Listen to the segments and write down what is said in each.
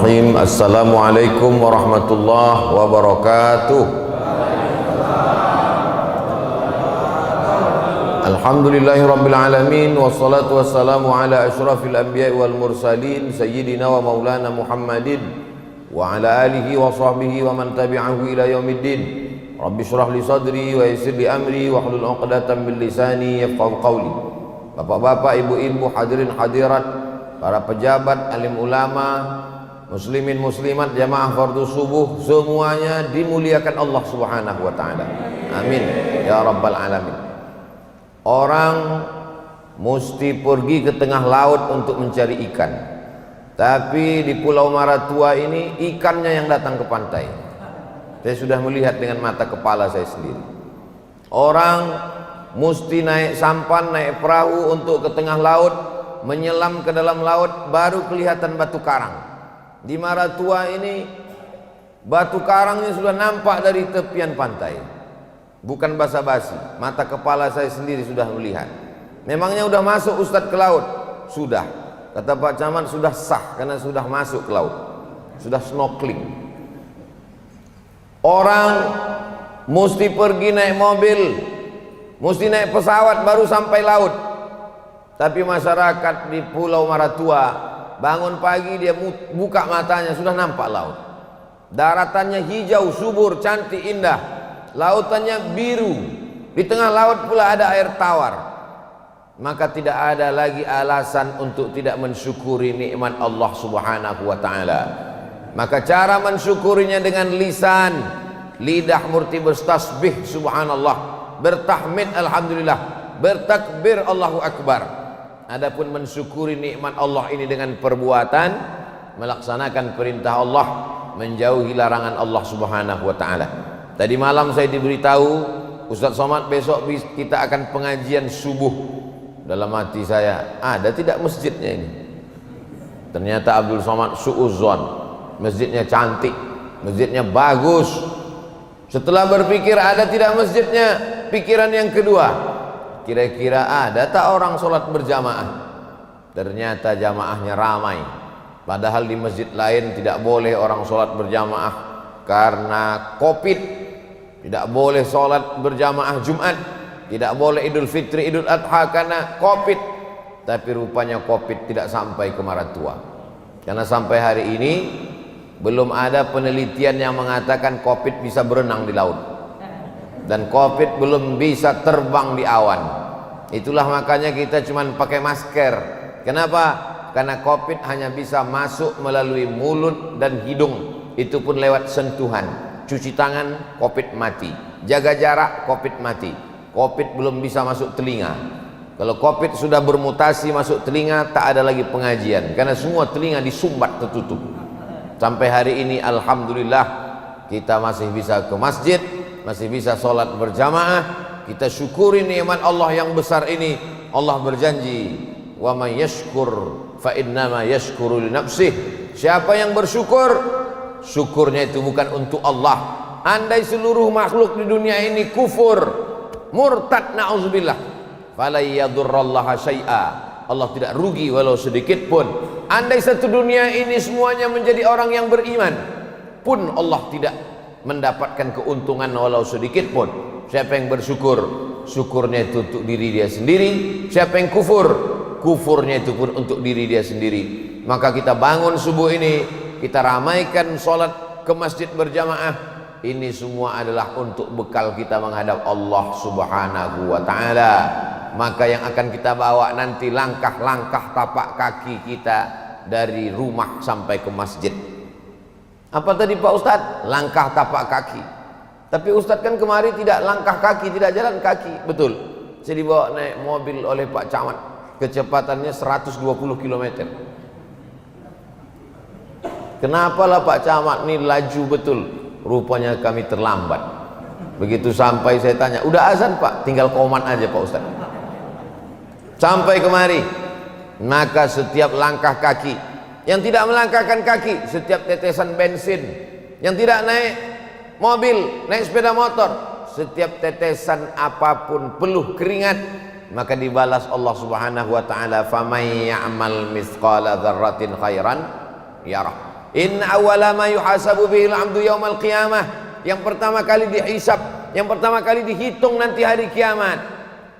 Bismillahirrahmanirrahim. Assalamualaikum warahmatullahi wabarakatuh. Alhamdulillahirabbil alamin wassalatu wassalamu ala asyrafil anbiya'i wal mursalin sayyidina wa maulana Muhammadin wa ala alihi wa sahbihi wa man tabi'ahu ila yaumiddin. Rabbi shrah li sadri wa yassir li amri wa hlul 'uqdatam min lisani yafqahu qawli. Bapak-bapak, ibu-ibu, hadirin hadirat, para pejabat, alim ulama, muslimin muslimat, jamaah fardu subuh, semuanya dimuliakan Allah Subhanahu wa taala. Amin ya rabbal alamin. Orang mesti pergi ke tengah laut untuk mencari ikan. Tapi di Pulau Maratua ini ikannya yang datang ke pantai. Saya sudah melihat dengan mata kepala saya sendiri. Orang mesti naik sampan, naik perahu untuk ke tengah laut, menyelam ke dalam laut, baru kelihatan batu karang. Di Maratua ini batu karangnya sudah nampak dari tepian pantai. Bukan basa-basi, mata kepala saya sendiri sudah melihat. Memangnya sudah masuk Ustadz ke laut? Sudah. Kata Pak Camat sudah sah karena sudah masuk ke laut. Sudah snorkeling. Orang mesti pergi naik mobil, mesti naik pesawat baru sampai laut. Tapi masyarakat di Pulau Maratua bangun pagi dia buka matanya sudah nampak laut. Daratannya hijau, subur, cantik, indah. Lautannya biru. Di tengah laut pula ada air tawar. Maka tidak ada lagi alasan untuk tidak mensyukuri nikmat Allah Subhanahu wa taala. Maka cara mensyukurinya dengan lisan, lidah murti bertasbih subhanallah, bertahmid alhamdulillah, bertakbir Allahu akbar. Adapun mensyukuri nikmat Allah ini dengan perbuatan, melaksanakan perintah Allah, menjauhi larangan Allah Subhanahu wa taala. Tadi malam saya diberitahu, Ustadz Somad besok kita akan pengajian subuh. Dalam hati saya, ada tidak masjidnya ini? Ternyata Abdul Somad su'uzzon, masjidnya cantik, masjidnya bagus. Setelah berpikir ada tidak masjidnya, pikiran yang kedua, kira-kira ada tak orang sholat berjamaah? Ternyata jamaahnya ramai. Padahal di masjid lain tidak boleh orang sholat berjamaah karena COVID. Tidak boleh sholat berjamaah Jumat, tidak boleh Idul Fitri, Idul Adha karena COVID. Tapi rupanya COVID tidak sampai ke Maratua. Karena sampai hari ini belum ada penelitian yang mengatakan COVID bisa berenang di laut. Dan COVID belum bisa terbang di awan. Itulah makanya kita cuma pakai masker. Kenapa? Karena COVID hanya bisa masuk melalui mulut dan hidung. Itu pun lewat sentuhan. Cuci tangan, COVID mati. Jaga jarak, COVID mati. COVID belum bisa masuk telinga. Kalau COVID sudah bermutasi masuk telinga, tak ada lagi pengajian. Karena semua telinga disumbat tertutup. Sampai hari ini alhamdulillah kita masih bisa ke masjid, masih bisa sholat berjamaah. Kita syukuri nikmat Allah yang besar ini. Allah berjanji, wa may yashkur fa innama yashkuru li nafsih. Siapa yang bersyukur, syukurnya itu bukan untuk Allah. Andai seluruh makhluk di dunia ini kufur, murtad, na'udzubillah, fala yadurrallaha syai'a, Allah tidak rugi walau sedikit pun. Andai satu dunia ini semuanya menjadi orang yang beriman pun, Allah tidak mendapatkan keuntungan walau sedikit pun. Siapa yang bersyukur, syukurnya itu untuk diri dia sendiri. Siapa yang kufur, kufurnya itu pun untuk diri dia sendiri. Maka kita bangun subuh ini, kita ramaikan sholat ke masjid berjamaah. Ini semua adalah untuk bekal kita menghadap Allah Subhanahu wa ta'ala. Maka yang akan kita bawa nanti langkah-langkah tapak kaki kita dari rumah sampai ke masjid. Apa tadi Pak Ustadz? Langkah tapak kaki. Tapi Ustadz kan kemari tidak langkah kaki, tidak jalan kaki. Betul. Saya dibawa naik mobil oleh Pak Camat, kecepatannya 120 km. Kenapalah Pak Camat ini laju betul? Rupanya kami terlambat. Begitu sampai saya tanya, udah azan Pak? Tinggal komat aja Pak Ustaz. Sampai kemari, maka setiap langkah kaki, yang tidak melangkahkan kaki, setiap tetesan bensin, yang tidak naik mobil, naik sepeda motor, setiap tetesan apapun peluh keringat, maka dibalas Allah Subhanahu wa taala, "Faman ya'mal mithqala dzarratin khairan yarah." Inna awwala ma yuhasabu bihil 'abdu yaumal qiyamah. Yang pertama kali dihisab, yang pertama kali dihitung nanti hari kiamat,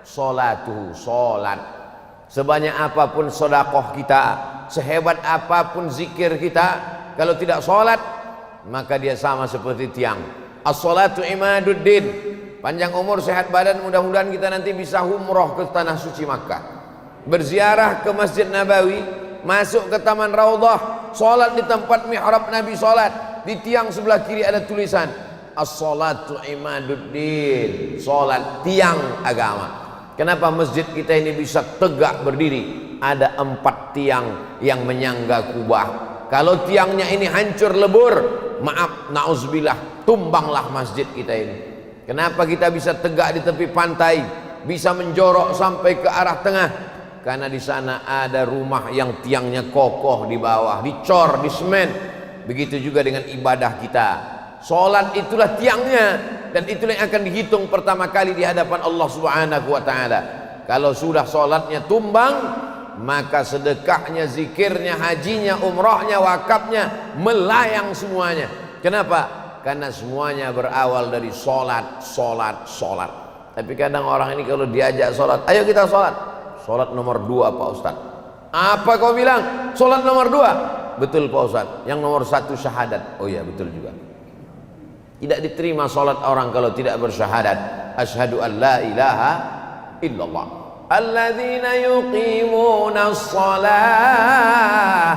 salatuhu, salat. Sebanyak apapun sedekah kita, sehebat apapun zikir kita, kalau tidak salat maka dia sama seperti tiang. As-salatu imaduddin. Panjang umur, sehat badan, mudah-mudahan kita nanti bisa umroh ke tanah suci Makkah, berziarah ke Masjid Nabawi, masuk ke Taman Raudhah, salat di tempat mihrab Nabi salat. Di tiang sebelah kiri ada tulisan as-salatu imaduddin, salat tiang agama. Kenapa masjid kita ini bisa tegak berdiri? Ada 4 tiang yang menyangga Kubah. Kalau tiangnya ini hancur lebur, maaf, na'udzubillah, tumbanglah masjid kita ini. Kenapa kita bisa tegak di tepi pantai, bisa menjorok sampai ke arah tengah? Karena di sana ada rumah yang tiangnya kokoh di bawah, dicor, di semen. Begitu juga dengan ibadah kita. Salat itulah tiangnya, dan itulah yang akan dihitung pertama kali di hadapan Allah Subhanahu wa taala. Kalau sudah salatnya tumbang, maka sedekahnya, zikirnya, hajinya, umrahnya, wakafnya melayang semuanya. Kenapa? Karena semuanya berawal dari salat, salat, salat. Tapi kadang orang ini kalau diajak salat, ayo kita salat. Salat nomor 2 Pak Ustaz. Apa kau bilang? Salat nomor 2? Betul Pak Ustaz. Yang nomor 1 syahadat. Oh iya, betul juga. Tidak diterima salat orang kalau tidak bersyahadat. Asyhadu an la ilaha illallah. Alladzina yuqimunas shalah.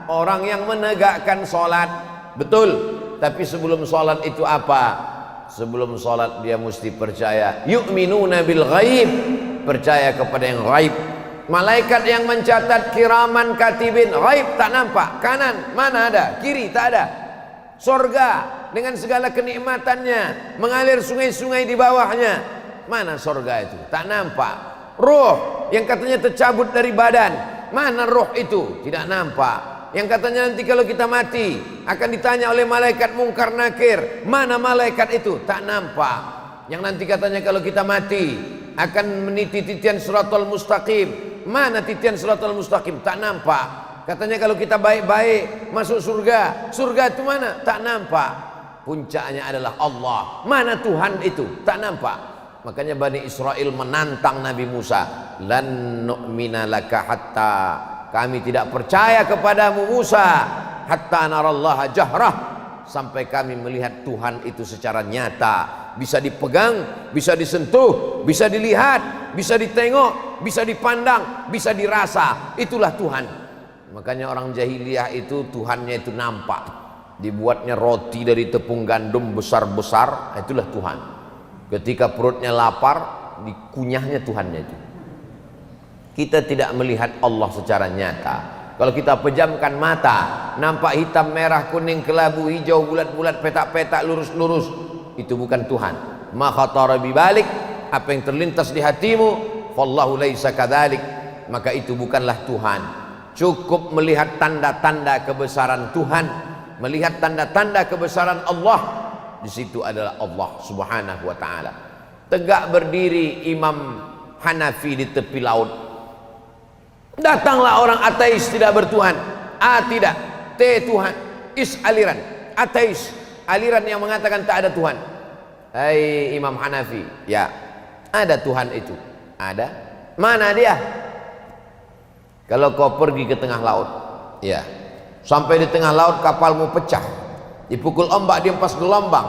Orang yang menegakkan salat. Betul. Tapi sebelum salat itu apa? Sebelum salat dia mesti percaya. Yu'minuna bil ghaib. Percaya kepada yang ghaib. Malaikat yang mencatat kiraman katibin, ghaib tak nampak. Kanan mana ada, kiri tak ada. Surga dengan segala kenikmatannya, mengalir sungai-sungai di bawahnya. Mana surga itu? Tak nampak. Ruh yang katanya tercabut dari badan, mana ruh itu? Tidak nampak. Yang katanya nanti kalau kita mati akan ditanya oleh malaikat mungkar nakir, mana malaikat itu? Tak nampak. Yang nanti katanya kalau kita mati akan meniti titian siratal mustaqim, mana titian siratal mustaqim? Tak nampak. Katanya kalau kita baik-baik masuk surga, surga itu mana? Tak nampak. Puncaknya adalah Allah, mana Tuhan itu? Tak nampak. Makanya Bani Israel menantang Nabi Musa, lan nu'mina laka hatta, kami tidak percaya kepadamu Musa, hatta narallaha jahrah, sampai kami melihat Tuhan itu secara nyata, bisa dipegang, bisa disentuh, bisa dilihat, bisa ditengok, bisa dipandang, bisa dirasa. Itulah Tuhan. Makanya orang jahiliyah itu Tuhannya itu nampak, dibuatnya roti dari tepung gandum besar-besar, itulah Tuhan. Ketika perutnya lapar, dikunyahnya Tuhannya itu. Kita tidak melihat Allah secara nyata. Kalau kita pejamkan mata, nampak hitam, merah, kuning, kelabu, hijau, bulat-bulat, petak-petak, lurus-lurus, itu bukan Tuhan. Ma khatara bibalik, apa yang terlintas di hatimu, wallahu laisa kadzalik, maka itu bukanlah Tuhan. Cukup melihat tanda-tanda kebesaran Tuhan, melihat tanda-tanda kebesaran Allah, di situ adalah Allah Subhanahu wa taala. Tegak berdiri Imam Hanafi di tepi laut. Datanglah orang ateis tidak bertuhan. A tidak, T Tuhan, is aliran, ateis, aliran yang mengatakan tak ada Tuhan. Hai Imam Hanafi, ya ada Tuhan itu, ada. Mana dia? Kalau kau pergi ke tengah laut, ya, sampai di tengah laut kapalmu pecah, dipukul ombak, dihempas gelombang,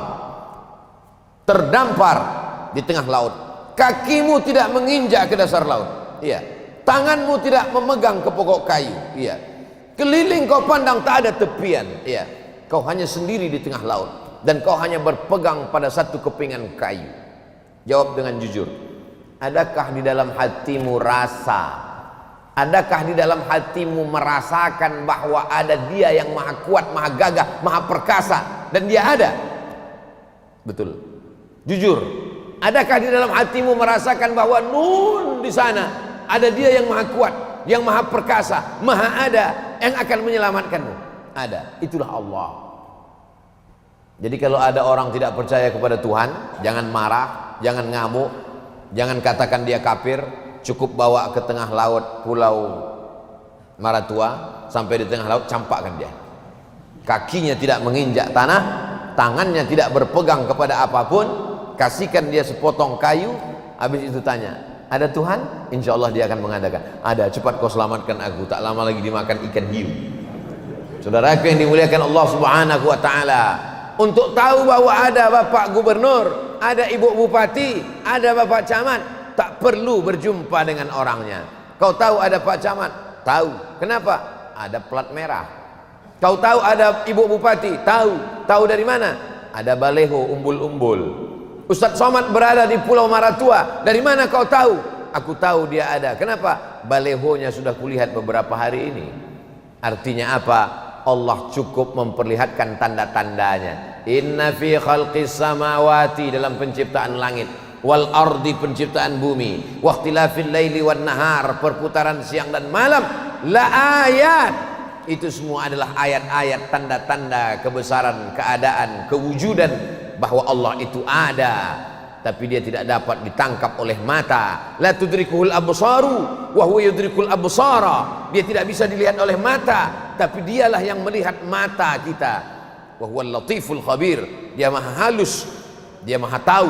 terdampar di tengah laut, kakimu tidak menginjak ke dasar laut, iya, tanganmu tidak memegang ke pokok kayu, iya, keliling kau pandang tak ada tepian, iya, kau hanya sendiri di tengah laut, dan kau hanya berpegang pada satu kepingan kayu. Jawab dengan jujur, adakah di dalam hatimu rasa, adakah di dalam hatimu merasakan bahwa ada Dia yang maha kuat, maha gagah, maha perkasa, dan Dia ada? Betul, jujur, adakah di dalam hatimu merasakan bahwa nun di sana ada Dia yang maha kuat, yang maha perkasa, maha ada, yang akan menyelamatkanmu? Ada, itulah Allah. Jadi kalau ada orang tidak percaya kepada Tuhan, jangan marah, jangan ngamuk, jangan katakan dia kafir. Cukup bawa ke tengah laut Pulau Maratua, sampai di tengah laut campakkan dia. kakinya tidak menginjak tanah, tangannya tidak berpegang kepada apapun, kasihkan dia sepotong kayu, habis itu tanya, ada Tuhan? Insya Allah dia akan mengatakan, ada, cepat kau selamatkan aku, tak lama lagi dimakan ikan hiu. Saudaraku yang dimuliakan Allah Subhanahu wa ta'ala, untuk tahu bahwa ada bapak gubernur, ada ibu bupati, ada bapak camat, tak perlu berjumpa dengan orangnya. Kau tahu ada pak camat? Tahu. Kenapa? Ada plat merah. Kau tahu ada ibu bupati? Tahu. Tahu dari mana? Ada baleho umbul-umbul. Ustadz Somad berada di Pulau Maratua. Dari mana kau tahu? Aku tahu dia ada. Kenapa? Balehonya sudah kulihat beberapa hari ini. Artinya apa? Allah cukup memperlihatkan tanda-tandanya. Inna fi khalqis samawati, dalam penciptaan langit, wal ardi, penciptaan bumi, waqtilafil laili wan nahar, perputaran siang dan malam, la ayat, itu semua adalah ayat-ayat, tanda-tanda kebesaran, keadaan, kewujudan bahwa Allah itu ada, tapi dia tidak dapat ditangkap oleh mata. La tudrikuhul absaru wa huwa yudrikul absara, dia tidak bisa dilihat oleh mata, tapi dialah yang melihat mata kita. Wa huwal latiful khabir, dia maha halus, dia maha tahu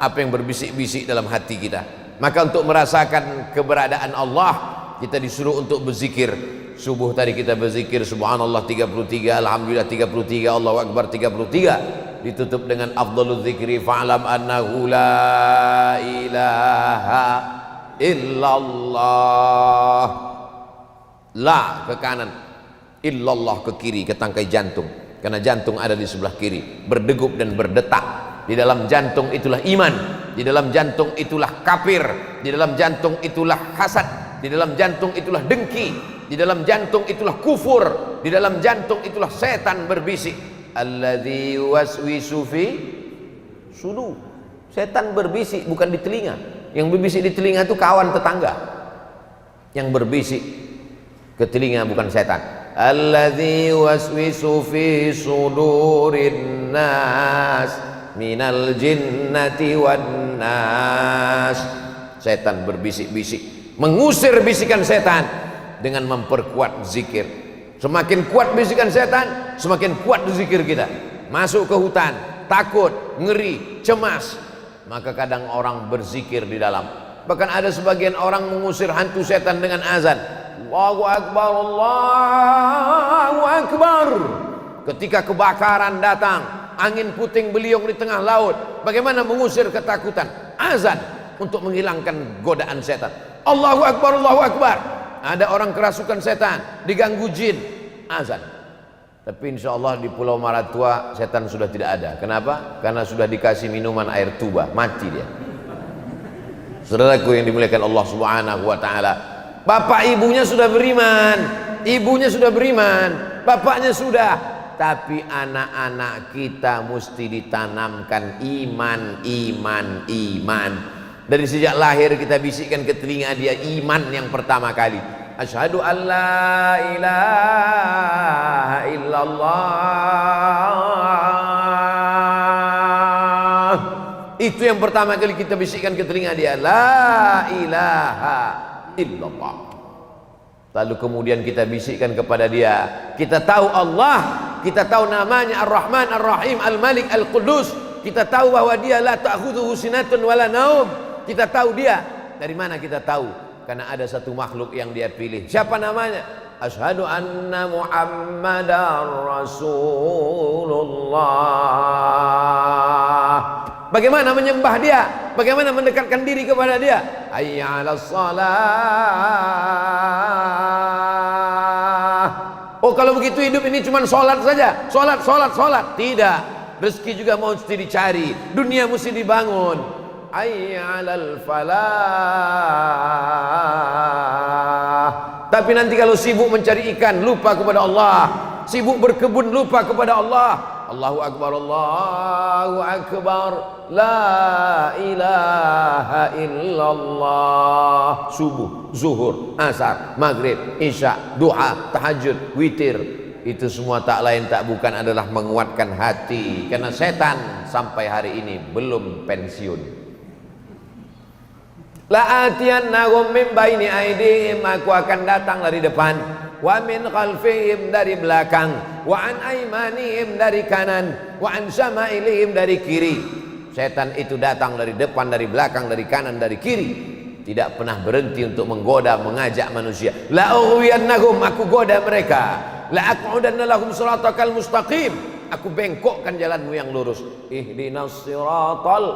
apa yang berbisik-bisik dalam hati kita. Maka untuk merasakan keberadaan Allah, kita disuruh untuk berzikir. Subuh tadi kita berzikir subhanallah 33, alhamdulillah 33, Allahu akbar 33, ditutup dengan afdhalul zikri fa'lam annahu la ilaha illallah. La ke kanan, illallah ke kiri, ke tangkai jantung, karena jantung ada di sebelah kiri, berdegup dan berdetak. Di dalam jantung itulah iman, di dalam jantung itulah kafir, di dalam jantung itulah hasad, di dalam jantung itulah dengki, di dalam jantung itulah kufur, di dalam jantung itulah setan berbisik. Alladzi yuwaswisu fi sudur. Setan berbisik bukan di telinga. Yang berbisik di telinga itu kawan tetangga. Yang berbisik ke telinga bukan setan. Alladzi yuwaswisu fi sudurin nas minal jinnati wan nas. Setan berbisik-bisik, mengusir bisikan setan dengan memperkuat zikir. Semakin kuat bisikan setan, semakin kuat zikir kita. Masuk ke hutan, takut, ngeri, cemas, maka kadang orang berzikir di dalam. Bahkan ada sebagian orang mengusir hantu setan dengan azan, Allahu akbar, Allahu akbar. Ketika kebakaran datang, angin puting beliung di tengah laut, bagaimana mengusir ketakutan? Azan untuk menghilangkan godaan setan. Allahu akbar, Allahu akbar. Ada orang kerasukan setan, diganggu jin, azan. Tapi insya Allah di Pulau Maratua setan sudah tidak ada. Kenapa? Karena sudah dikasih minuman air tuba, mati dia. Saudaraku yang dimuliakan Allah Subhanahu wa ta'ala, bapak ibunya sudah beriman, ibunya sudah beriman, bapaknya sudah. Tapi anak-anak kita mesti ditanamkan iman, iman, iman. Dari sejak lahir kita bisikkan ke telinga dia iman yang pertama kali. Asyhadu an la ilaha illallah. Itu yang pertama kali kita bisikkan ke telinga dia, la ilaha illallah. Lalu kemudian kita bisikkan kepada dia, kita tahu Allah, kita tahu namanya Ar-Rahman, Ar-Rahim, Al-Malik, Al-Qudus. Kita tahu bahwa dia la ta'khudhuhu sinatun wala naum. Kita tahu dia. Dari mana kita tahu? Karena ada satu makhluk yang dia pilih. Siapa namanya? Asyhadu anna Muhammadar Rasulullah. Bagaimana menyembah dia? Bagaimana mendekatkan diri kepada dia? Hayya 'alas shalah. Oh, kalau begitu hidup ini cuma sholat saja, sholat, sholat, sholat. Tidak, rezeki juga mesti dicari, dunia mesti dibangun. Hayya 'alal falah. Tapi nanti kalau sibuk mencari ikan, lupa kepada Allah. Sibuk berkebun, lupa kepada Allah. Allahu akbar, Allahu akbar, la ilaha illallah. Subuh, zuhur, asar, maghrib, isya, duha, tahajud, witir, itu semua tak lain tak bukan adalah menguatkan hati. Karena setan sampai hari ini belum pensiun. La atiyannahum min baini aidihim, aku akan datang dari depan, wa min khalfihim dari belakang, wa an aimanihim dari kanan, wa an syama'ilihim dari kiri. Setan itu datang dari depan, dari belakang, dari kanan, dari kiri. Tidak pernah berhenti untuk menggoda, mengajak manusia. La ughwiyannahum, aku goda mereka. La aq'udanna lahum shiratakal mustaqim, aku bengkokkan jalanmu yang lurus. Ihdinas siratal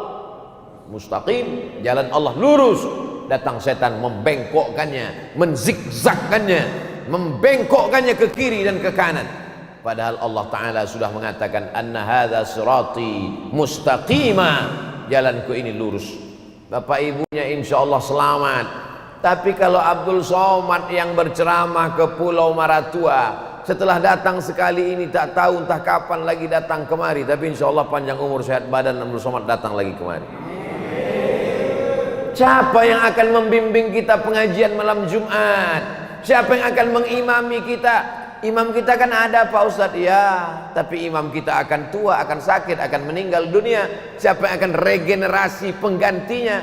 mustaqim, jalan Allah lurus. Datang setan membengkokkannya, menzigzagkannya, membengkokkannya ke kiri dan ke kanan. Padahal Allah Ta'ala sudah mengatakan anna hadza sirati mustaqima, jalanku ini lurus. Bapak ibunya insya Allah selamat. Tapi kalau Abdul Somad yang berceramah ke Pulau Maratua, setelah datang sekali ini tak tahu entah kapan lagi datang kemari. Tapi insya Allah panjang umur sehat badan, Abdul Somad datang lagi kemari. Siapa yang akan membimbing kita pengajian malam Jumat? Siapa yang akan mengimami kita? Imam kita kan ada Pak Ustadz, ya, tapi imam kita akan tua, akan sakit, akan meninggal dunia. Siapa yang akan regenerasi penggantinya?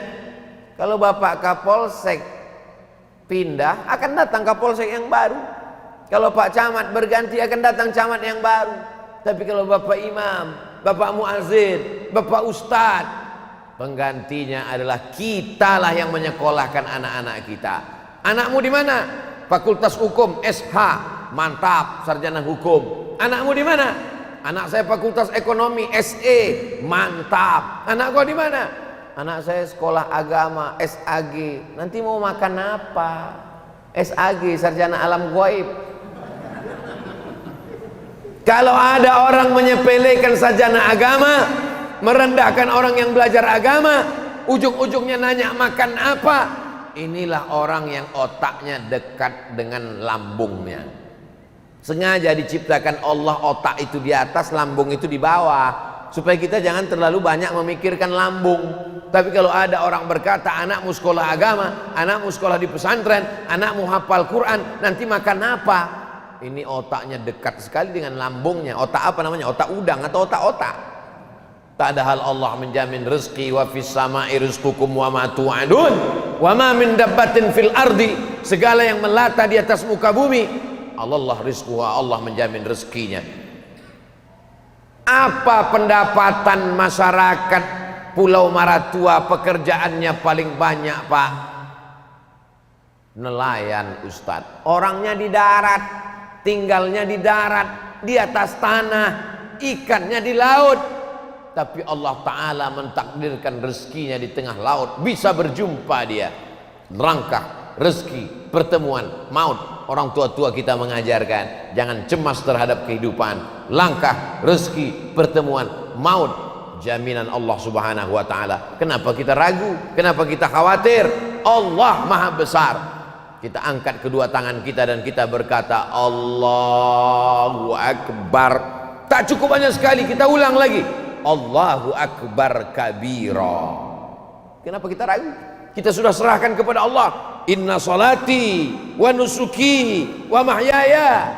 Kalau Bapak Kapolsek pindah, akan datang Kapolsek yang baru. Kalau Pak Camat berganti, akan datang camat yang baru. Tapi kalau Bapak Imam, Bapak Muazzin, Bapak Ustadz, penggantinya adalah kitalah yang menyekolahkan anak-anak kita. Anakmu di mana? Fakultas Hukum SH, mantap, sarjana hukum. Anakmu di mana? Anak saya Fakultas Ekonomi SE, mantap. Anak kau di mana? Anak saya sekolah agama SAG. Nanti mau makan apa? SAG, sarjana alam gaib. Kalau ada orang menyepelekan sarjana agama, merendahkan orang yang belajar agama, ujung-ujungnya nanya makan apa, inilah orang yang otaknya dekat dengan lambungnya. Sengaja diciptakan Allah otak itu di atas, lambung itu di bawah, supaya kita jangan terlalu banyak memikirkan lambung. Tapi kalau ada orang berkata anakmu sekolah agama, anakmu sekolah di pesantren, anakmu hafal Quran, nanti makan apa? Ini otaknya dekat sekali dengan lambungnya. Otak apa namanya? Otak udang atau otak-otak? Tak ada hal Allah menjamin rezeki. Wa fis sama'i rizqukum wa ma tu'adun wa ma min dabbatin fil ardi, segala yang melata di atas muka bumi Allah rizquha, Allah menjamin rezekinya. Apa pendapatan masyarakat Pulau Maratua pekerjaannya paling banyak, Pak? Nelayan, Ustadz. Orangnya di darat, tinggalnya di darat, di atas tanah, ikannya di laut. Tapi Allah Ta'ala mentakdirkan rezekinya di tengah laut, bisa berjumpa dia. Langkah, rezeki, pertemuan, maut. Orang tua-tua kita mengajarkan jangan cemas terhadap kehidupan. Langkah, rezeki, pertemuan, maut, jaminan Allah Subhanahu wa Ta'ala. Kenapa kita ragu? Kenapa kita khawatir? Allah Maha Besar. Kita angkat kedua tangan kita dan kita berkata Allahu Akbar. Tak cukup hanya sekali, kita ulang lagi, Allahu Akbar kabira. Kenapa kita ragu? Kita sudah serahkan kepada Allah. Inna salati wa nusuki wa mahyaya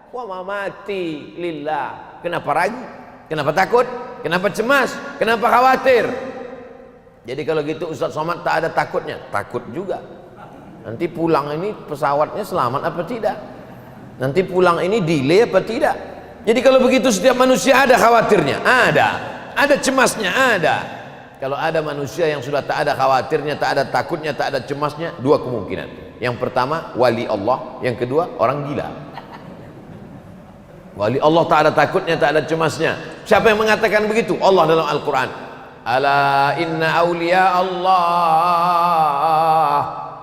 wa mamati lillah. Kenapa ragu? Kenapa takut? Kenapa cemas? Kenapa khawatir? Jadi kalau gitu Ustaz Somad tak ada takutnya? Takut juga. Nanti pulang ini pesawatnya selamat apa tidak? Nanti pulang ini delay apa tidak? Jadi kalau begitu setiap manusia ada khawatirnya, ada cemasnya, ada. Kalau ada manusia yang sudah tak ada khawatirnya, tak ada takutnya, tak ada cemasnya, dua kemungkinan. Yang pertama wali Allah, yang kedua orang gila. Wali Allah tak ada takutnya, tak ada cemasnya. Siapa yang mengatakan begitu? Allah dalam Al-Quran. Ala inna awliya Allah,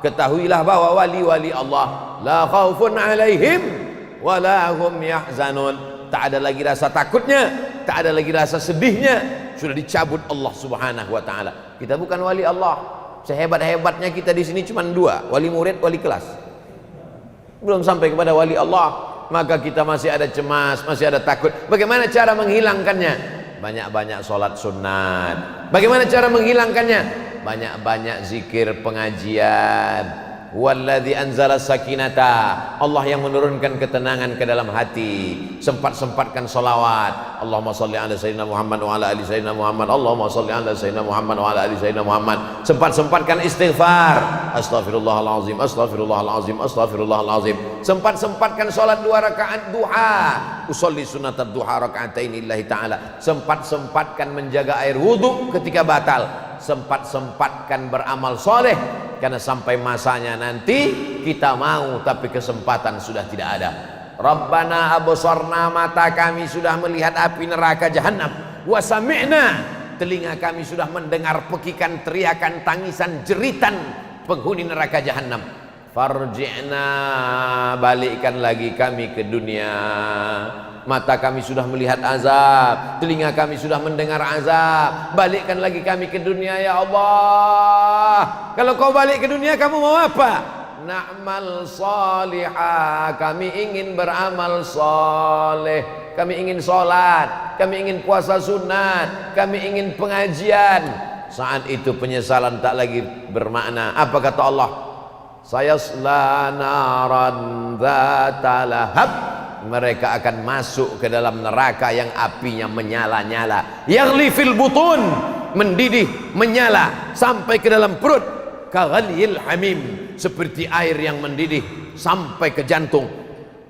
ketahuilah bahwa wali-wali Allah la khaufun alaihim wa la hum yahzanun. Tak ada lagi rasa takutnya, tak ada lagi rasa sedihnya, sudah dicabut Allah Subhanahu wa Ta'ala. Kita bukan wali Allah. Sehebat-hebatnya kita di sini cuma dua, wali murid, wali kelas. Belum sampai kepada wali Allah, maka kita masih ada cemas, masih ada takut. Bagaimana cara menghilangkannya? Banyak-banyak sholat sunat. Bagaimana cara menghilangkannya? Banyak-banyak zikir pengajian. Huwallazi anzala sakinata, Allah yang menurunkan ketenangan ke dalam hati. Sempat-sempatkan salawat. Allahumma salli ala sayyidina Muhammad wa ala ali sayyidina Muhammad. Allahumma salli ala sayyidina Muhammad wa ala ali sayyidina Muhammad. Sempat-sempatkan istighfar. Astaghfirullahalazim, astaghfirullahalazim, astaghfirullahalazim. Sempat-sempatkan salat 2 rakaat duha. Usolli sunnatat duha rakaatain lillahi ta'ala. Sempat-sempatkan menjaga air wudu ketika batal. Sempat-sempatkan beramal soleh, karena sampai masanya nanti kita mau tapi kesempatan sudah tidak ada. Rabbana absarna, mata kami sudah melihat api neraka jahanam. Wa sami'na, telinga kami sudah mendengar pekikan, teriakan, tangisan, jeritan penghuni neraka jahanam. Farji'na, balikkan lagi kami ke dunia. Mata kami sudah melihat azab, telinga kami sudah mendengar azab, balikkan lagi kami ke dunia ya Allah. Kalau kau balik ke dunia, kamu mau apa? Na'mal salihah, kami ingin beramal soleh, kami ingin sholat, kami ingin puasa sunat, kami ingin pengajian. Saat itu penyesalan tak lagi bermakna. Apa kata Allah? Sayasla naran dzata lahab, mereka akan masuk ke dalam neraka yang apinya menyala-nyala. Yaghli fil butun, mendidih, menyala sampai ke dalam perut. Kaghalil hamim, seperti air yang mendidih sampai ke jantung.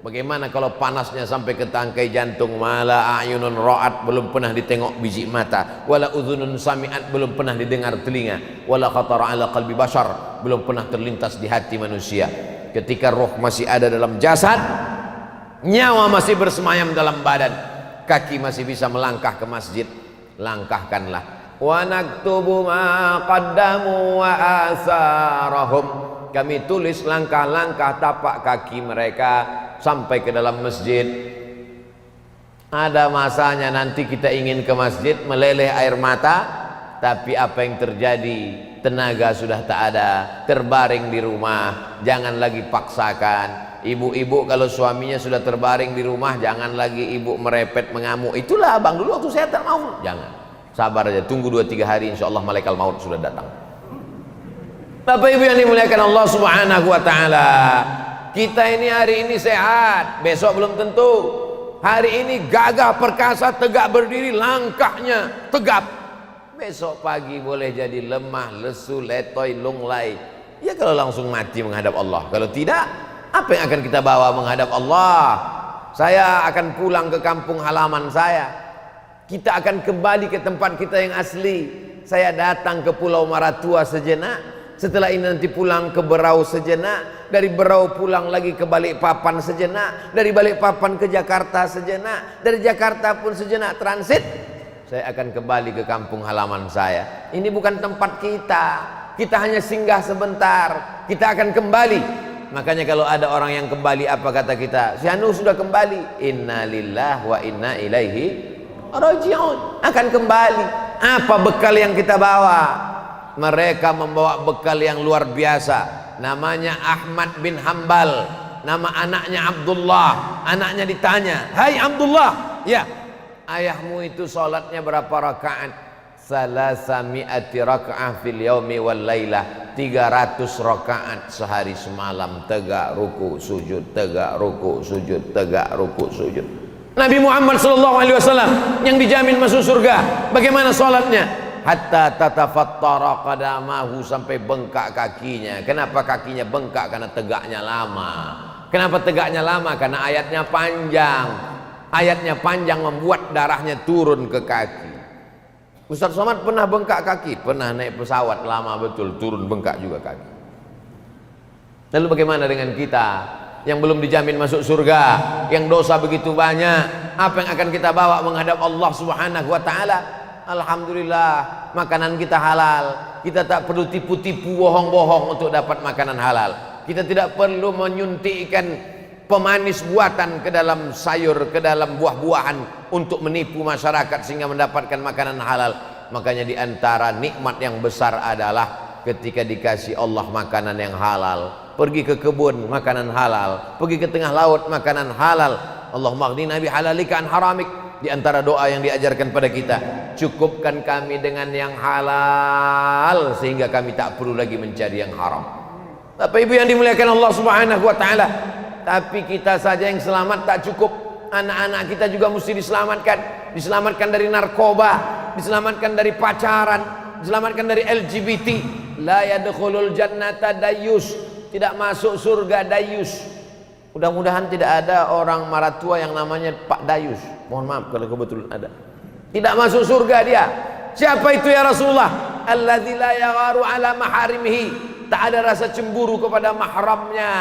Bagaimana kalau panasnya sampai ke tangkai jantung? Mala a'yunun ra'at, belum pernah ditengok biji mata. Wala udhunun sami'at, belum pernah didengar telinga. Wala khatara ala qalbi bashar, belum pernah terlintas di hati manusia. Ketika roh masih ada dalam jasad, nyawa masih bersemayam dalam badan, kaki masih bisa melangkah ke masjid, langkahkanlah. Wa naktubu ma qaddamu wa asarahum, kami tulis langkah-langkah tapak kaki mereka sampai ke dalam masjid. Ada masanya nanti kita ingin ke masjid, meleleh air mata, tapi apa yang terjadi? Tenaga sudah tak ada, terbaring di rumah. Jangan lagi paksakan. Ibu-ibu kalau suaminya sudah terbaring di rumah, jangan lagi ibu merepet mengamuk. Itulah abang dulu waktu saya tak mau. Jangan, sabar aja, tunggu 2-3 hari, insya Allah malaikat maut sudah datang. Bapak ibu yang dimuliakan Allah subhanahu wa ta'ala, kita ini hari ini sehat, besok belum tentu. Hari ini gagah perkasa, tegak berdiri, langkahnya tegap. Besok pagi boleh jadi lemah, lesu, letoy, lunglai. Ya kalau langsung mati menghadap Allah. Kalau tidak, apa yang akan kita bawa menghadap Allah? Saya akan pulang ke kampung halaman saya. Kita akan kembali ke tempat kita yang asli. Saya datang ke Pulau Maratua sejenak. Setelah ini nanti pulang ke Berau sejenak. Dari Berau pulang lagi ke Balikpapan sejenak. Dari Balikpapan ke Jakarta sejenak. Dari Jakarta pun sejenak transit. Saya akan kembali ke kampung halaman saya. Ini bukan tempat kita. Kita hanya singgah sebentar. Kita akan kembali. Makanya kalau ada orang yang kembali, apa kata kita? Si Anu sudah kembali. Inna lillahi wa inna ilaihi raji'un. Akan kembali. Apa bekal yang kita bawa? Mereka membawa bekal yang luar biasa. Namanya Ahmad bin Hambal. Nama anaknya Abdullah. Anaknya ditanya, "Hai Abdullah, ya, ayahmu itu sholatnya berapa rakaat?" Salasami'ati raka'ah fil yaumi wal lailah, 300 rakaat sehari semalam, tegak ruku sujud, tegak ruku sujud, tegak ruku sujud. Nabi Muhammad SAW yang dijamin masuk surga, bagaimana sholatnya? Hatta tatafattara qadamahu, sampai bengkak kakinya. Kenapa kakinya bengkak? Karena tegaknya lama. Kenapa tegaknya lama? Karena ayatnya panjang. Ayatnya panjang membuat darahnya turun ke kaki. Ustaz Somad pernah bengkak kaki? Pernah naik pesawat lama betul, turun bengkak juga kaki. Lalu bagaimana dengan kita yang belum dijamin masuk surga, yang dosa begitu banyak? Apa yang akan kita bawa menghadap Allah Subhanahu wa ta'ala? Alhamdulillah, makanan kita halal. Kita tak perlu tipu-tipu, bohong-bohong untuk dapat makanan halal. Kita tidak perlu menyuntikkan pemanis buatan ke dalam sayur, ke dalam buah-buahan untuk menipu masyarakat sehingga mendapatkan makanan halal. Makanya di antara nikmat yang besar adalah ketika dikasih Allah makanan yang halal. Pergi ke kebun, makanan halal. Pergi ke tengah laut, makanan halal. Allahumma aghnina bihalalika an haramik. Di antara doa yang diajarkan pada kita, cukupkan kami dengan yang halal sehingga kami tak perlu lagi mencari yang haram. Bapak Ibu yang dimuliakan Allah Subhanahu wa taala. Tapi kita saja yang selamat tak cukup. Anak-anak kita juga mesti diselamatkan. Diselamatkan dari narkoba, diselamatkan dari pacaran, diselamatkan dari LGBT. La yadkhulul jannata dayus. Tidak masuk surga dayus. Mudah-mudahan tidak ada orang maratua yang namanya Pak Dayus. Mohon maaf kalau kebetulan ada. Tidak masuk surga dia. Siapa itu ya Rasulullah? Alladzi la yagharu ala maharimihi. Tak ada rasa cemburu kepada mahramnya.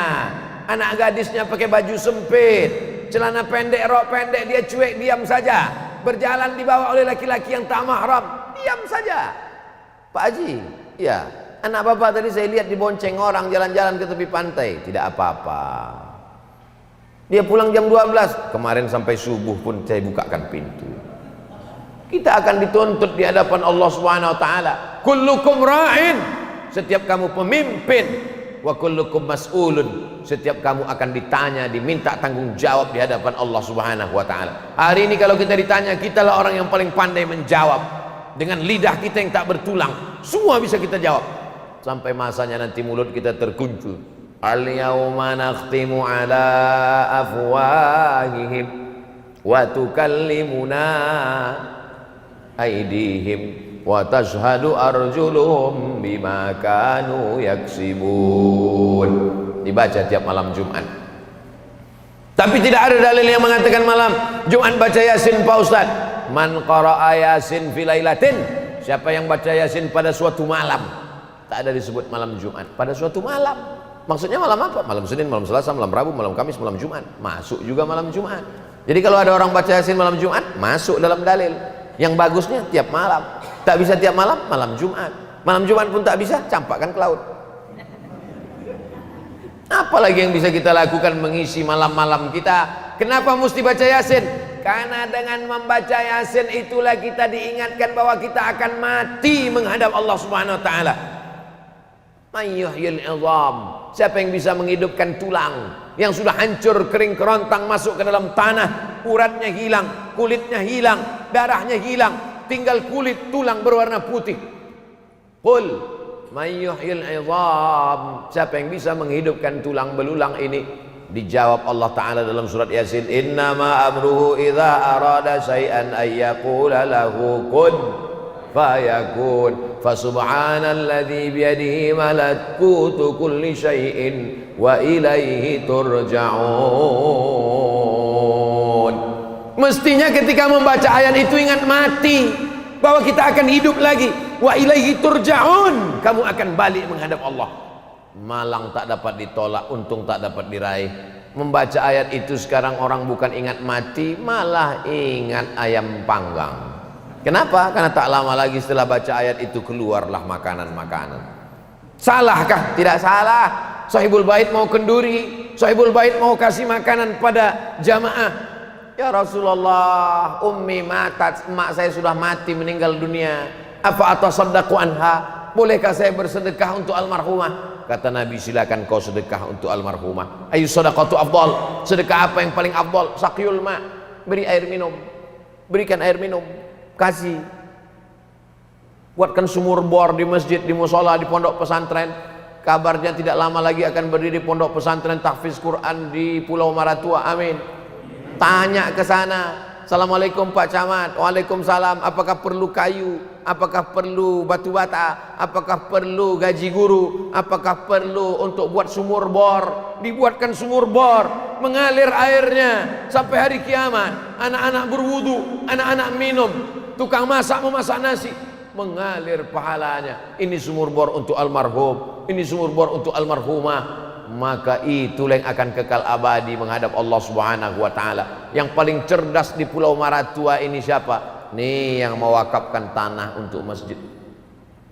Anak gadisnya pakai baju sempit, celana pendek, rok pendek, dia cuek diam saja. Berjalan dibawa oleh laki-laki yang tak mahram, diam saja. Pak Haji, ya, anak bapak tadi saya lihat dibonceng orang jalan-jalan ke tepi pantai, tidak apa-apa. Dia pulang jam 12, kemarin sampai subuh pun saya bukakan pintu. Kita akan dituntut di hadapan Allah Subhanahu wa taala. Kullukum ra'in, setiap kamu pemimpin, wa kullukum mas'ulun, setiap kamu akan ditanya, diminta tanggung jawab di hadapan Allah Subhanahu wa taala. Hari ini kalau kita ditanya, kitalah orang yang paling pandai menjawab. Dengan lidah kita yang tak bertulang, semua bisa kita jawab. Sampai masanya nanti mulut kita terkunci. Al yauma nakhtimu ala afwahihim wa tukallimuna aydihim wa tashhadu arjuluhum bima kanu yaksibun. Dibaca tiap malam Jumat. Tapi tidak ada dalil yang mengatakan malam Jumat baca Yasin Pak Ustaz. Man qara'a Yasin fi lailatin, siapa yang baca Yasin pada suatu malam. Tak ada disebut malam Jumat, pada suatu malam. Maksudnya malam apa? Malam Senin, malam Selasa, malam Rabu, malam Kamis, malam Jumat. Masuk juga malam Jumat. Jadi kalau ada orang baca Yasin malam Jumat, masuk dalam dalil. Yang bagusnya tiap malam. Tak bisa tiap malam, malam Jumat. Malam Jumat pun tak bisa, campakkan ke laut. Apalagi yang bisa kita lakukan mengisi malam-malam kita? Kenapa mesti baca Yasin? Karena dengan membaca Yasin itulah kita diingatkan bahwa kita akan mati menghadap Allah Subhanahu wa taala. Mayyuhyil 'idham, siapa yang bisa menghidupkan tulang yang sudah hancur kering kerontang masuk ke dalam tanah, uratnya hilang, kulitnya hilang, darahnya hilang, tinggal kulit tulang berwarna putih. Qul mayyuhyil 'idham, siapa yang bisa menghidupkan tulang belulang ini? Dijawab Allah Ta'ala dalam surat Yasin, innama amruhu idza arada syai'an ayyaqula lahu kun fayakun. Fasubhanalladzi biyadihi malakutu kulli syai'in wa ilaihi turja'un. Mestinya ketika membaca ayat itu ingat mati, bahwa kita akan hidup lagi. Wa ilaihi turja'un, kamu akan balik menghadap Allah. Malang tak dapat ditolak, untung tak dapat diraih. Membaca ayat itu sekarang orang bukan ingat mati, malah ingat ayam panggang. Kenapa? Karena tak lama lagi setelah baca ayat itu keluarlah makanan-makanan. Salahkah? Tidak salah. Sahibul bait mau kenduri, sahibul bait mau kasih makanan pada jamaah. Ya Rasulullah, ummi matat, emak saya sudah mati meninggal dunia. Apa atasaddaqu anha? Bolehkah saya bersedekah untuk almarhumah? Kata Nabi, silakan kau sedekah untuk almarhumah. Ayu sadaqatu afdal, sedekah apa yang paling afdal? Saqyul ma, beri air minum, berikan air minum, kasih. Buatkan sumur bor di masjid, di musola, di pondok pesantren. Kabarnya tidak lama lagi akan berdiri pondok pesantren tahfiz Quran di Pulau Maratua. Amin. Tanya ke sana. Assalamualaikum Pak Camat. Waalaikumsalam. Apakah perlu kayu? Apakah perlu batu bata? Apakah perlu gaji guru? Apakah perlu untuk buat sumur bor? Dibuatkan sumur bor, mengalir airnya sampai hari kiamat. Anak-anak berwudu, anak-anak minum, tukang masak memasak nasi, mengalir pahalanya. Ini sumur bor untuk almarhum, ini sumur bor untuk almarhumah. Maka itulah yang akan kekal abadi menghadap Allah Subhanahu wa taala. Yang paling cerdas di Pulau Maratua ini siapa? Nih yang mewakafkan tanah untuk masjid.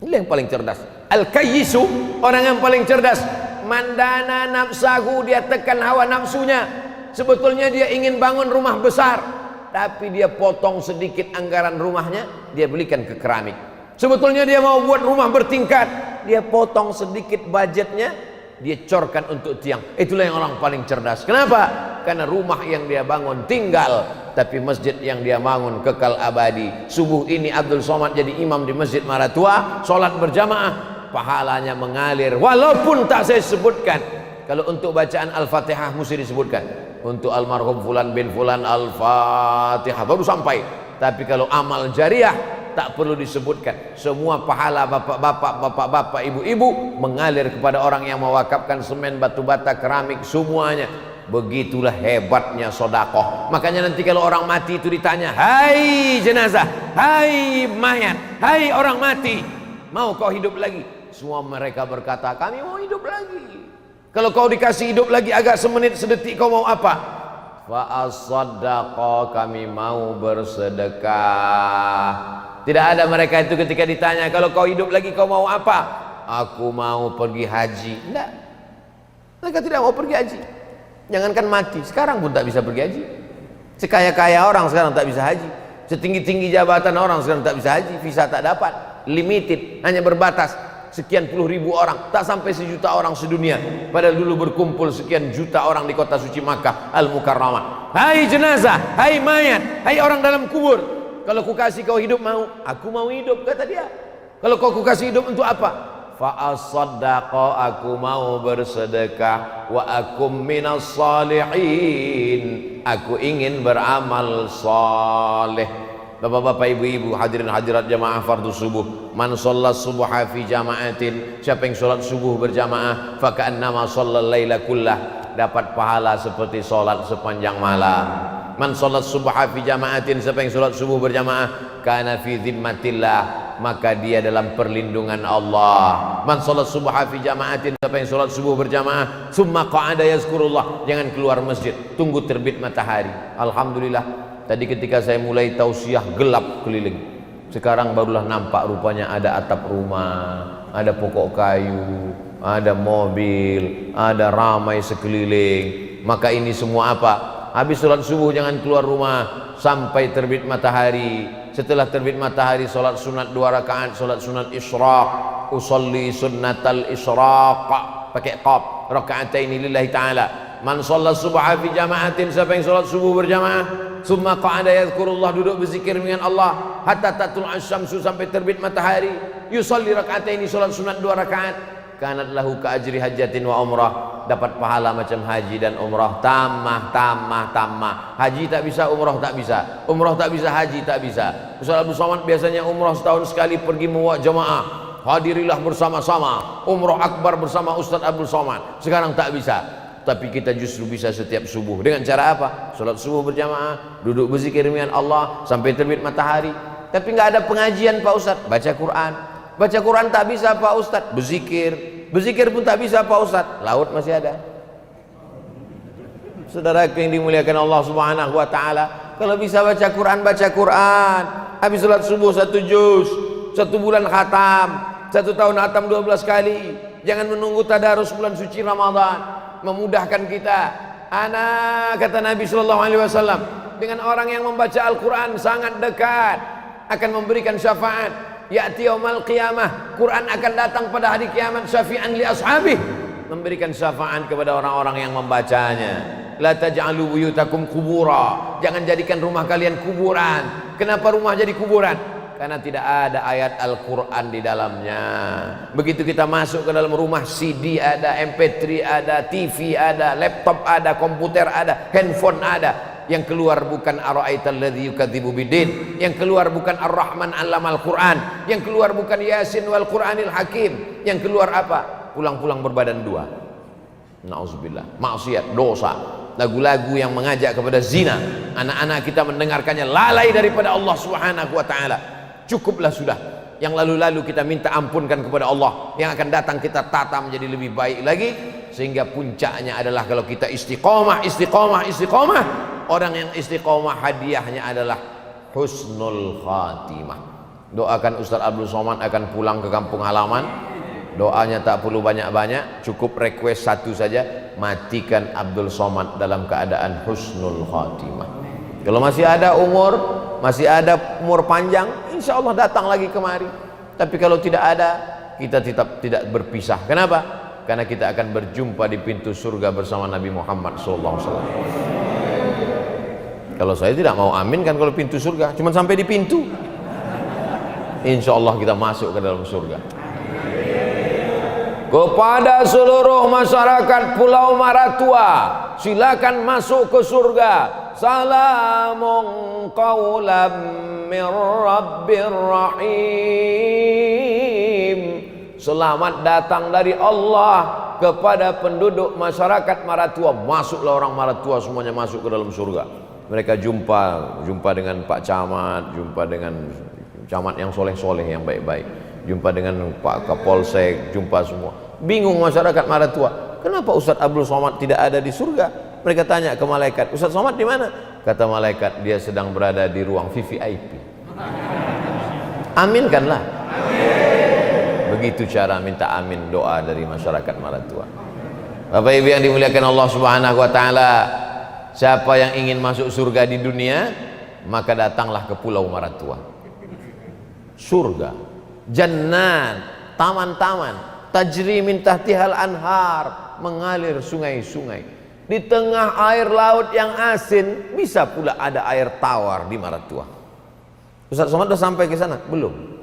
Ini yang paling cerdas. Al-kayyisu, orang yang paling cerdas. Mandana nafsahu, dia tekan hawa nafsunya. Sebetulnya dia ingin bangun rumah besar, tapi dia potong sedikit anggaran rumahnya, dia belikan ke keramik. Sebetulnya dia mau buat rumah bertingkat, dia potong sedikit budgetnya, dia corkan untuk tiang. Itulah yang orang paling cerdas. Kenapa? Karena rumah yang dia bangun tinggal, tapi masjid yang dia bangun kekal abadi. Subuh ini Abdul Somad jadi imam di Masjid Maratua, sholat berjamaah. pahalanya mengalir. Walaupun tak saya sebutkan, kalau untuk bacaan Al-Fatihah mesti disebutkan, untuk almarhum fulan bin fulan Al-Fatihah baru sampai. Tapi kalau amal jariah tak perlu disebutkan. Semua pahala bapak-bapak, ibu-ibu mengalir kepada orang yang mewakafkan semen, batu bata, keramik, semuanya. Begitulah hebatnya sodakoh. Makanya nanti kalau orang mati itu ditanya, hai jenazah, hai mayat, hai orang mati, mau kau hidup lagi? Semua mereka berkata, kami mau hidup lagi. Kalau kau dikasih hidup lagi agak semenit sedetik, kau mau apa? Fa'as-sadaqah, kami mau bersedekah. Tidak ada mereka itu ketika ditanya, kalau kau hidup lagi kau mau apa? Aku mau pergi haji. Tidak, mereka tidak mau pergi haji. Jangankan mati, sekarang pun tak bisa pergi haji. Sekaya-kaya orang sekarang tak bisa haji. Setinggi-tinggi jabatan orang sekarang tak bisa haji. Visa tak dapat, limited, hanya berbatas sekian puluh ribu orang, tak sampai 1 juta orang sedunia. Padahal dulu berkumpul sekian juta orang di kota suci Makkah Al-Mukarramah. Hai jenazah, hai mayat, hai orang dalam kubur, kalau ku kasih kau hidup mau? Aku mau hidup, kata dia. Kalau kau ku kasih hidup untuk apa? Fa'as-sadaqah, aku mau bersedekah. Wa akum minas salihin, aku ingin beramal saleh. Bapak-bapak, ibu-ibu, hadirin hadirat jamaah fardu subuh, man sholat subuha fi jama'atin, siapa yang sholat subuh berjamaah, fa ka'annama shallal laila kullah, dapat pahala seperti sholat sepanjang malam. Man sholat subuha fi jama'atin, siapa yang sholat subuh berjamaah, kana fi dhimmatillah, maka dia dalam perlindungan Allah. Man sholat subuha fi jama'atin, siapa yang sholat subuh berjamaah, summa qa'ada yazkurullah, jangan keluar masjid, tunggu terbit matahari. Alhamdulillah, tadi ketika saya mulai tausiah gelap keliling, sekarang barulah nampak rupanya ada atap rumah, ada pokok kayu, ada mobil, ada ramai sekeliling. Maka ini semua apa? Habis sholat subuh jangan keluar rumah sampai terbit matahari. Setelah terbit matahari sholat sunat 2 rakaat, sholat sunat isyraq, usolli sunnatal isyraq, pakai qaf, raka'ataini lillahi ta'ala. Man sholat subha fi jama'atin, siapa yang sholat subuh berjamaah, summa qa'ada yadhkurullah, duduk berzikir dengan Allah, hatta tatul asyamsu, sampai terbit matahari, yusolli raka'ataini, sholat sunat 2 rakaat, kanat lahu ka ajri hajjatin wa umrah, dapat pahala macam haji dan umrah. Tamah. Haji tak bisa, umrah tak bisa, umrah tak bisa, haji tak bisa. Ustaz Abdul Somad biasanya umrah setahun sekali pergi membawa jamaah, hadirilah bersama-sama umrah akbar bersama Ustaz Abdul Somad. Sekarang tak bisa, tapi kita justru bisa setiap subuh. Dengan cara apa? Salat subuh berjamaah, duduk berzikir dengan Allah sampai terbit matahari. Tapi nggak ada pengajian Pak Ustaz, baca Quran. Baca Quran tak bisa Pak Ustaz, berzikir pun tak bisa Pak Ustaz, laut masih ada. Saudara yang dimuliakan Allah Subhanahu wa taala, kalau bisa baca Quran, baca Quran. Habis salat subuh 1 juz, 1 bulan khatam, 1 tahun khatam 12 kali. Jangan menunggu tadarus bulan suci Ramadan, memudahkan kita. Ana, kata Nabi sallallahu alaihi wasallam, dengan orang yang membaca Al-Quran sangat dekat, akan memberikan syafaat. Ya'ti yaumal qiyamah, Quran akan datang pada hari kiamat, syafi'an li ashabih, memberikan syafaat kepada orang-orang yang membacanya. La taj'alu buyutakum kubura, jangan jadikan rumah kalian kuburan. Kenapa rumah jadi kuburan? Karena tidak ada ayat Al-Quran di dalamnya. Begitu kita masuk ke dalam rumah, CD ada, MP3 ada, TV ada, laptop ada, komputer ada, handphone ada. Yang keluar bukan ara'aital ladzi yukadzibu bidin, yang keluar bukan Ar-Rahman 'allamal Quran, yang keluar bukan Yasin wal Qur'anil Hakim, yang keluar apa? Pulang-pulang berbadan 2. Nauzubillah, maksiat, dosa, lagu-lagu yang mengajak kepada zina. Anak-anak kita mendengarkannya lalai daripada Allah Subhanahu wa taala. Cukuplah sudah. Yang lalu-lalu kita minta ampunkan kepada Allah, yang akan datang kita tata menjadi lebih baik lagi, sehingga puncaknya adalah kalau kita istiqomah. Orang yang istiqomah hadiahnya adalah husnul khatimah. Doakan Ustaz Abdul Somad akan pulang ke kampung halaman. Doanya tak perlu banyak-banyak, cukup request 1 saja, matikan Abdul Somad dalam keadaan husnul khatimah. Kalau masih ada umur panjang, insya Allah datang lagi kemari. Tapi kalau tidak ada, kita tetap tidak berpisah. Kenapa? Karena kita akan berjumpa di pintu surga bersama Nabi Muhammad SAW. Kalau saya tidak mau amin kan kalau pintu surga, cuma sampai di pintu. Insya Allah kita masuk ke dalam surga. kepada seluruh masyarakat Pulau Maratua, silakan masuk ke surga. Salamun qawlam min rabbir rahim. Selamat datang dari Allah kepada penduduk masyarakat Maratua. Masuklah orang Maratua, semuanya masuk ke dalam surga. Mereka jumpa dengan Pak Camat, jumpa dengan camat yang soleh-soleh, yang baik-baik, jumpa dengan Pak Kapolsek, jumpa semua. Bingung masyarakat Maratua, kenapa Ustadz Abdul Somad tidak ada di surga? Mereka tanya ke malaikat, Ustadz Somad di mana? Kata malaikat, dia sedang berada di ruang VVIP. Aminkanlah. Begitu cara minta amin, doa dari masyarakat Maratua. Bapak Ibu yang dimuliakan Allah Subhanahu wa taala, siapa yang ingin masuk surga di dunia, maka datanglah ke Pulau Maratua. Surga, jannat, taman-taman, tajri min tahtihal anhar, mengalir sungai-sungai. Di tengah air laut yang asin, bisa pula ada air tawar di Maratua. Ustaz Somad sudah sampai ke sana? Belum.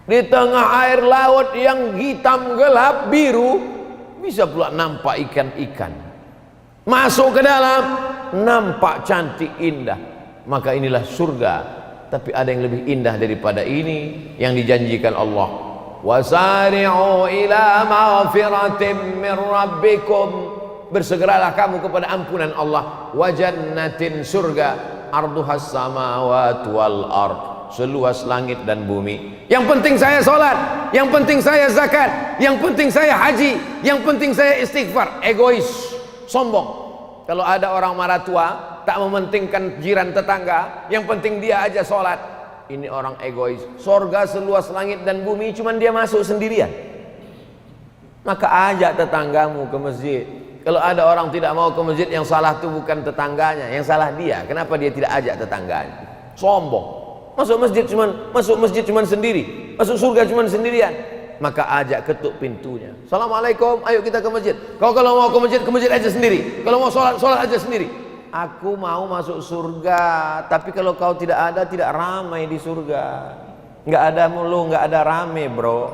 Di tengah air laut yang hitam, gelap, biru, bisa pula nampak ikan-ikan. Masuk ke dalam, nampak cantik, indah. Maka inilah surga. Tapi ada yang lebih indah daripada ini yang dijanjikan Allah. Wasari'u ila maghfiratin min rabbikum. Bersegeralah kamu kepada ampunan Allah. Wa jannatin, surga, arduhas samawati wal ard, seluas langit dan bumi. Yang penting saya sholat, yang penting saya zakat, yang penting saya haji, yang penting saya istighfar. Egois, sombong. Kalau ada orang Maratua tak mementingkan jiran tetangga, yang penting dia aja sholat, ini orang egois. Sorga seluas langit dan bumi, cuman dia masuk sendirian. Maka ajak tetanggamu ke masjid. Kalau ada orang tidak mau ke masjid, yang salah itu bukan tetangganya, yang salah dia. Kenapa dia tidak ajak tetangganya? Sombong. Masuk masjid cuman sendiri, masuk surga cuman sendirian. Maka ajak, ketuk pintunya. Assalamualaikum, ayo kita ke masjid. Kau kalau mau ke masjid aja sendiri. Kalau mau sholat aja sendiri. Aku mau masuk surga, tapi kalau kau tidak ada, tidak ramai di surga. Nggak ada mulu, nggak ada rame, bro.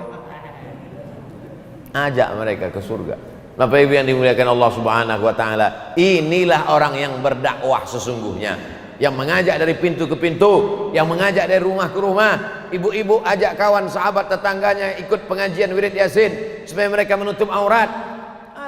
Ajak mereka ke surga. Bapak Ibu yang dimuliakan Allah Subhanahu wa taala, inilah orang yang berdakwah sesungguhnya, yang mengajak dari pintu ke pintu, yang mengajak dari rumah ke rumah. Ibu-ibu ajak kawan, sahabat, tetangganya ikut pengajian wirid Yasin supaya mereka menutup aurat.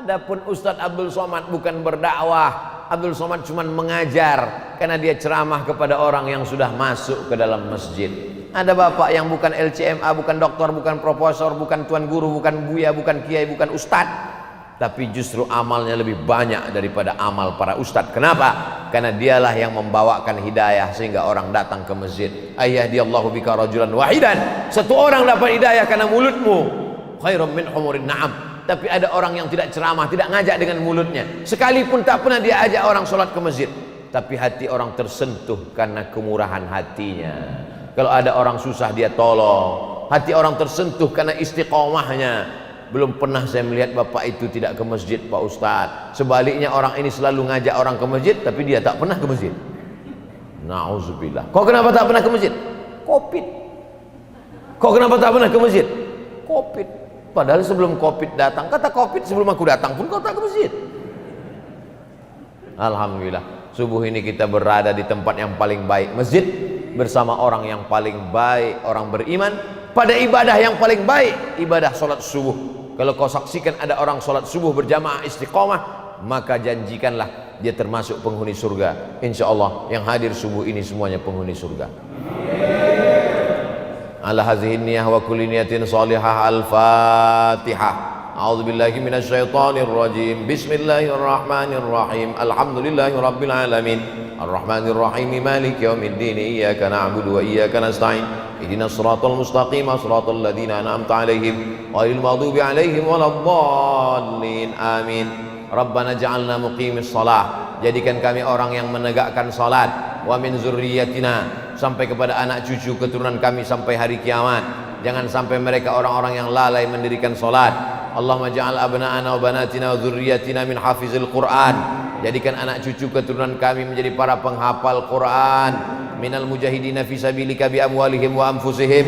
Adapun Ustadz Abdul Somad bukan berdakwah, Abdul Somad cuma mengajar karena dia ceramah kepada orang yang sudah masuk ke dalam masjid. Ada bapak yang bukan LCMA, bukan doktor, bukan profesor, bukan tuan guru, bukan buya, bukan kiai, bukan ustadz, tapi justru amalnya lebih banyak daripada amal para ustadz. Kenapa? Karena dialah yang membawakan hidayah sehingga orang datang ke masjid. Ayyahdiyallahu bika rajulan wahidan, satu orang dapat hidayah karena mulutmu, khairum min humurin na'am. Tapi ada orang yang tidak ceramah, tidak ngajak dengan mulutnya, sekalipun tak pernah dia ajak orang sholat ke masjid, tapi hati orang tersentuh karena kemurahan hatinya. Kalau ada orang susah dia tolong, hati orang tersentuh karena istiqomahnya. Belum pernah saya melihat bapak itu tidak ke masjid, Pak Ustadz. Sebaliknya orang ini selalu ngajak orang ke masjid, tapi dia tak pernah ke masjid. Na'udzubillah. Kau kenapa tak pernah ke masjid? Covid. Kau kenapa tak pernah ke masjid? Covid. Padahal sebelum Covid datang, kata Covid sebelum aku datang pun kau tak ke masjid. Alhamdulillah, subuh ini kita berada di tempat yang paling baik, masjid, bersama orang yang paling baik, orang beriman, pada ibadah yang paling baik, ibadah sholat subuh. Kalau kau saksikan ada orang sholat subuh berjamaah istiqomah, maka janjikanlah dia termasuk penghuni surga. Insya Allah yang hadir subuh ini semuanya penghuni surga. Ala hadhihi niyyah wa kulli niyatin salihah. Al-Fatihah. A'udzu billahi minasyaitonir rajim. Bismillahirrahmanirrahim. Alhamdulillahi rabbil alamin. Arrahmanir rahim. Maliki yaumiddin. Iyyaka na'budu wa iyyaka nasta'in. Ihdinas siratal mustaqim, siratal ladzina an'amta 'alaihim ghairil maghdubi 'alaihim waladdallin. Amin. Rabbana ja'alna muqimis shalah. Jadikan kami orang yang menegakkan salat. Wa min dzurriyyatina, sampai kepada anak cucu keturunan kami sampai hari kiamat. Jangan sampai mereka orang-orang yang lalai mendirikan salat. Allahumma ja'al abna'ana wa banatina wa dzurriyyatina min hafizil Qur'an. Jadikan anak cucu keturunan kami menjadi para penghafal Quran. Minal mujahidina fi sabilika bi amwalihim wa anfusihim.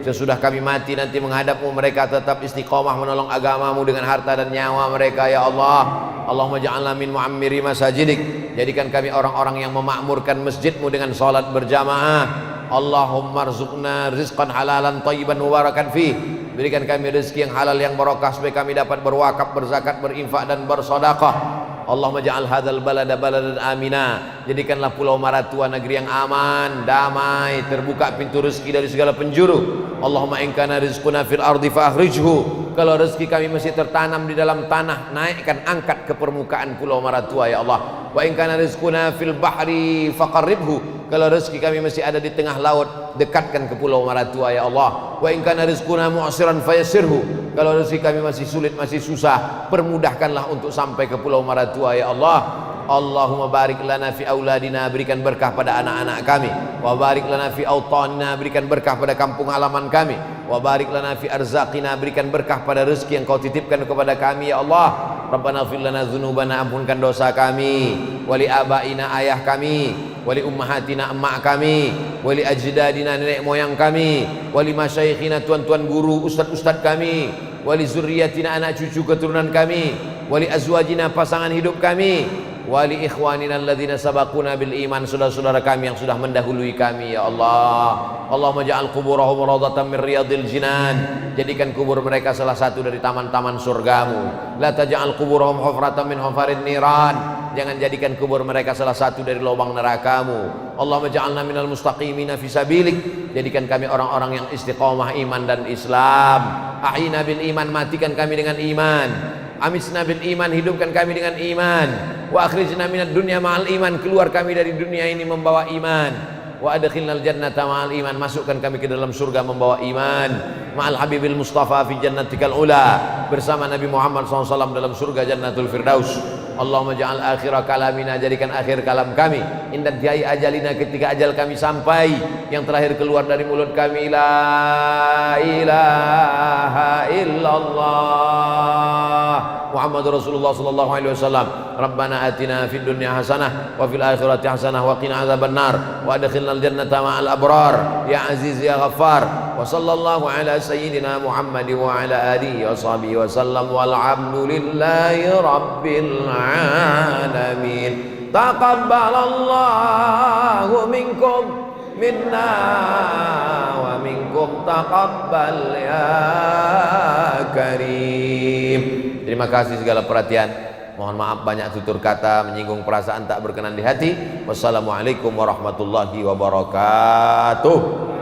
Sesudah kami mati nanti menghadapmu, mereka tetap istiqomah menolong agamamu dengan harta dan nyawa mereka ya Allah. Allahumma ja'alna min mu'ammiri masajidik, jadikan kami orang-orang yang memakmurkan masjidmu dengan salat berjamaah. Allahumma rzuqna rizqan halalan thayyiban mubarakan fih, berikan kami rezeki yang halal yang barokah supaya kami dapat berwakaf, berzakat, berinfak dan bersedekah. Allahumma ja'al hadzal balada baladan amina, jadikanlah Pulau Maratua negeri yang aman, damai, terbuka pintu rezeki dari segala penjuru. Allahumma in kana rizquna fil ardi fa akhrijhu, kalau rezeki kami masih tertanam di dalam tanah, naikkan, angkat ke permukaan Pulau Maratua ya Allah. Wa in kana rizquna fil bahri faqarribhu, kalau rezeki kami masih ada di tengah laut, dekatkan ke Pulau Maratua ya Allah. Wa in kana rizquna mu'siran fayassirhu, kalau rezeki kami masih sulit, masih susah, permudahkanlah untuk sampai ke Pulau Maratua ya Allah. Allahumma barik lana fi auladina, berikan berkah pada anak-anak kami. Wa barik lana fi autanina, berikan berkah pada kampung halaman kami. Wa barik lana fi arzaqina, berikan berkah pada rezeki yang kau titipkan kepada kami ya Allah. Rabbana ighfir lana dzunubana, ampunkan dosa kami, wali abaina, ayah kami, wali ummahatina, emak kami, wali ajdadina, nenek moyang kami, wali masyayikhina, tuan-tuan guru, ustad-ustad kami, wali zurriyatina, anak cucu keturunan kami, wali azwajina, pasangan hidup kami, wali ikhwanina alladzina sabaquna bil iman, saudara-saudara kami yang sudah mendahului kami ya Allah. Allahumma ja'al quburahum rawdatan min riyadil jinan, jadikan kubur mereka salah satu dari taman-taman surgamu. La taj'al quburahum hufratan min hufarin niran, jangan jadikan kubur mereka salah satu dari lubang nerakamu. Allahumma ja'alna minal mustaqimina fi sabilik, jadikan kami orang-orang yang istiqomah iman dan Islam. Ahyina bil iman, matikan kami dengan iman. Amisna bil iman, hidupkan kami dengan iman. Wa akhrijna minad dunya ma'al iman, keluar kami dari dunia ini membawa iman. Wa adkhilnal jannata ma'al iman, masukkan kami ke dalam surga membawa iman. Ma'al habibil mustafa fi jannatikal ula, bersama Nabi Muhammad SAW dalam surga jannatul firdaus. Allahumma ja'al akhira kalamina, jadikan akhir kalam kami inda diai ajalina, ketika ajal kami sampai, yang terakhir keluar dari mulut kami la ilaha illallah Muhammadur Rasulullah sallallahu alaihi wasallam. Rabbana atina fid dunya hasanah wa fil akhirati hasanah wa qina adzabannar wa adkhilnal jannata ma'al abrar ya aziz ya ghaffar. Wa sallallahu ala sayyidina Muhammad wa ala alihi wa sahbihi wa sallam walhamdulillahi rabbil alamin. Taqabbalallahu minkum minna wa minkum taqabbal ya karim. Terima kasih segala perhatian. Mohon maaf banyak tutur kata menyinggung perasaan tak berkenan di hati. Wassalamualaikum warahmatullahi wabarakatuh.